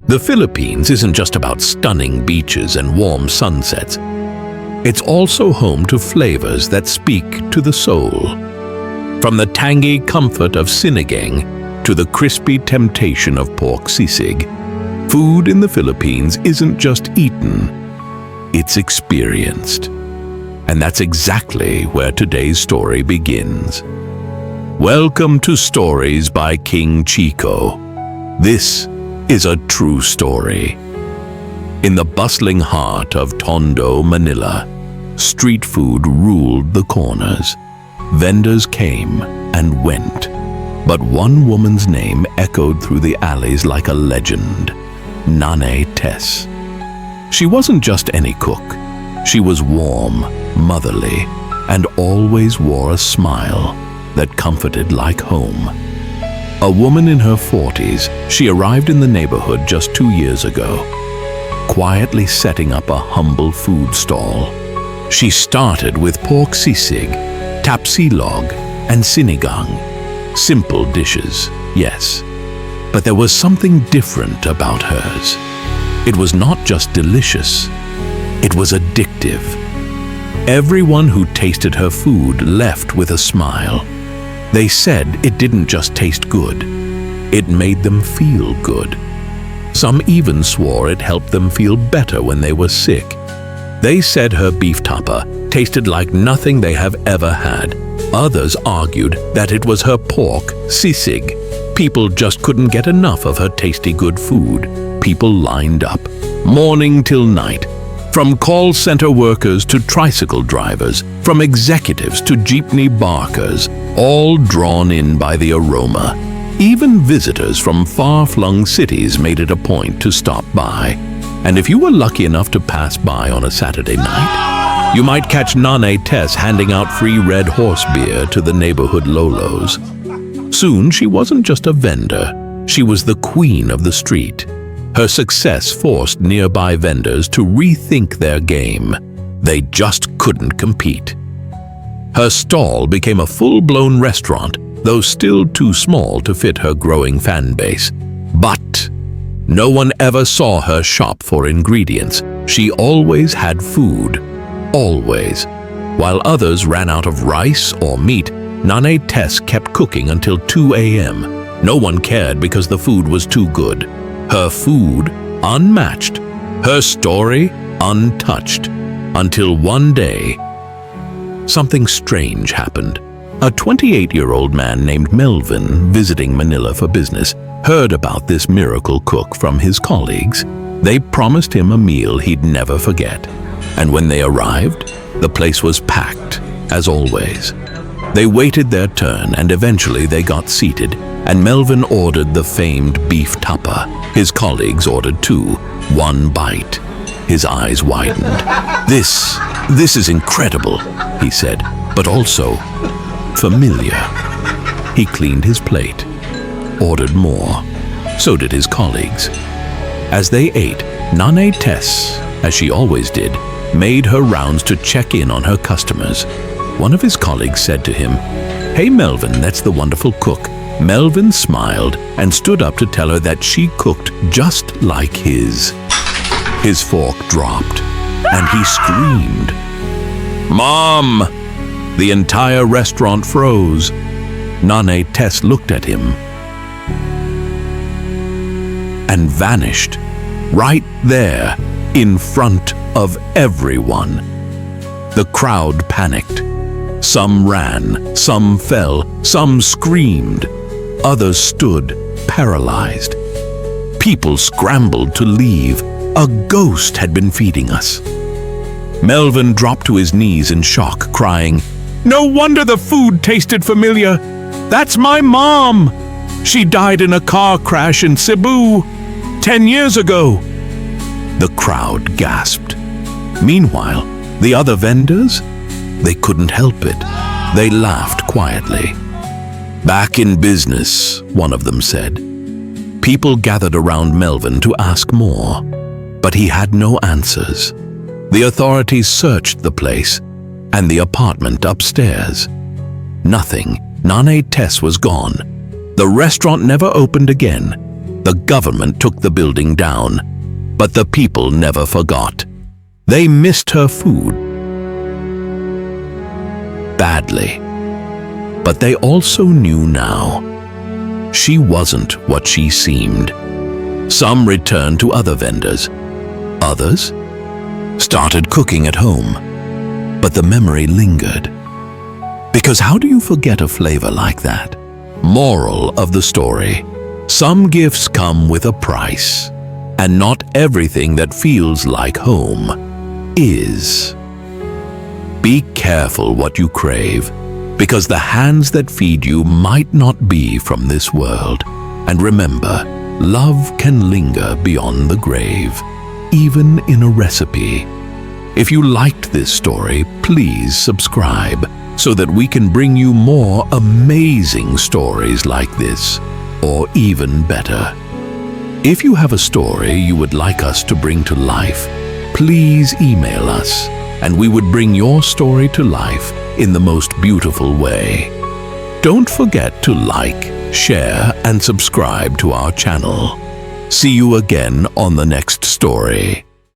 The Philippines isn't just about stunning beaches and warm sunsets. It's also home to flavors that speak to the soul. From the tangy comfort of sinigang to the crispy temptation of pork sisig, food in the Philippines isn't just eaten, it's experienced. And that's exactly where today's story begins. Welcome to Stories by King Chico. This is a true story. In the bustling heart of Tondo, Manila, street food ruled the corners. Vendors came and went, but one woman's name echoed through the alleys like a legend: Nanay Tess. She wasn't just any cook. She was warm, motherly, and always wore a smile that comforted like home. A woman in her 40s, she arrived in the neighborhood just 2 years ago, quietly setting up a humble food stall. She started with pork sisig, tapsilog, and sinigang. Simple dishes, yes, but there was something different about hers. It was not just delicious, it was addictive. Everyone who tasted her food left with a smile. They said it didn't just taste good, it made them feel good. Some even swore it helped them feel better when they were sick. They said her beef tapa tasted like nothing they have ever had. Others argued that it was her pork sisig. People just couldn't get enough of her tasty good food. People lined up, morning till night. From call center workers to tricycle drivers, from executives to jeepney barkers, all drawn in by the aroma. Even visitors from far-flung cities made it a point to stop by. And if you were lucky enough to pass by on a Saturday night, you might catch Nanay Tess handing out free red horse beer to the neighborhood lolos. Soon she wasn't just a vendor, she was the queen of the street. Her success forced nearby vendors to rethink their game. They just couldn't compete. Her stall became a full-blown restaurant, though still too small to fit her growing fan base. But no one ever saw her shop for ingredients. She always had food. Always. While others ran out of rice or meat, Nanay Tess kept cooking until 2 a.m. No one cared because the food was too good. Her food unmatched, her story untouched, until one day, something strange happened. A 28-year-old man named Melvin, visiting Manila for business, heard about this miracle cook from his colleagues. They promised him a meal he'd never forget. And when they arrived, the place was packed, as always. They waited their turn and eventually they got seated, and Melvin ordered the famed beef tapa. His colleagues ordered too. One bite. His eyes widened. This is incredible, he said, but also familiar. He cleaned his plate, ordered more. So did his colleagues. As they ate, Nanay Tess, as she always did, made her rounds to check in on her customers. One of his colleagues said to him, "Hey Melvin, that's the wonderful cook." Melvin smiled and stood up to tell her that she cooked just like his. His fork dropped, and he screamed, "Mom!" The entire restaurant froze. Nanay Tess looked at him and vanished, right there, in front of everyone. The crowd panicked. Some ran, some fell, some screamed. Others stood, paralyzed. People scrambled to leave. A ghost had been feeding us. Melvin dropped to his knees in shock, crying, "No wonder the food tasted familiar. That's my mom. She died in a car crash in Cebu 10 years ago." The crowd gasped. Meanwhile, the other vendors, they couldn't help it. They laughed quietly. "Back in business," one of them said. People gathered around Melvin to ask more, but he had no answers. The authorities searched the place and the apartment upstairs. Nothing. Nanay Tess was gone. The restaurant never opened again. The government took the building down, but the people never forgot. They missed her food badly, but they also knew now she wasn't what she seemed. Some returned to other vendors. Others started cooking at home, but the memory lingered. Because how do you forget a flavor like that? Moral of the story: some gifts come with a price, and not everything that feels like home is. Be careful what you crave, because the hands that feed you might not be from this world. And remember, love can linger beyond the grave, even in a recipe. If you liked this story, please subscribe so that we can bring you more amazing stories like this, or even better. If you have a story you would like us to bring to life, please email us, and we would bring your story to life in the most beautiful way. Don't forget to like, share, and subscribe to our channel. See you again on the next story.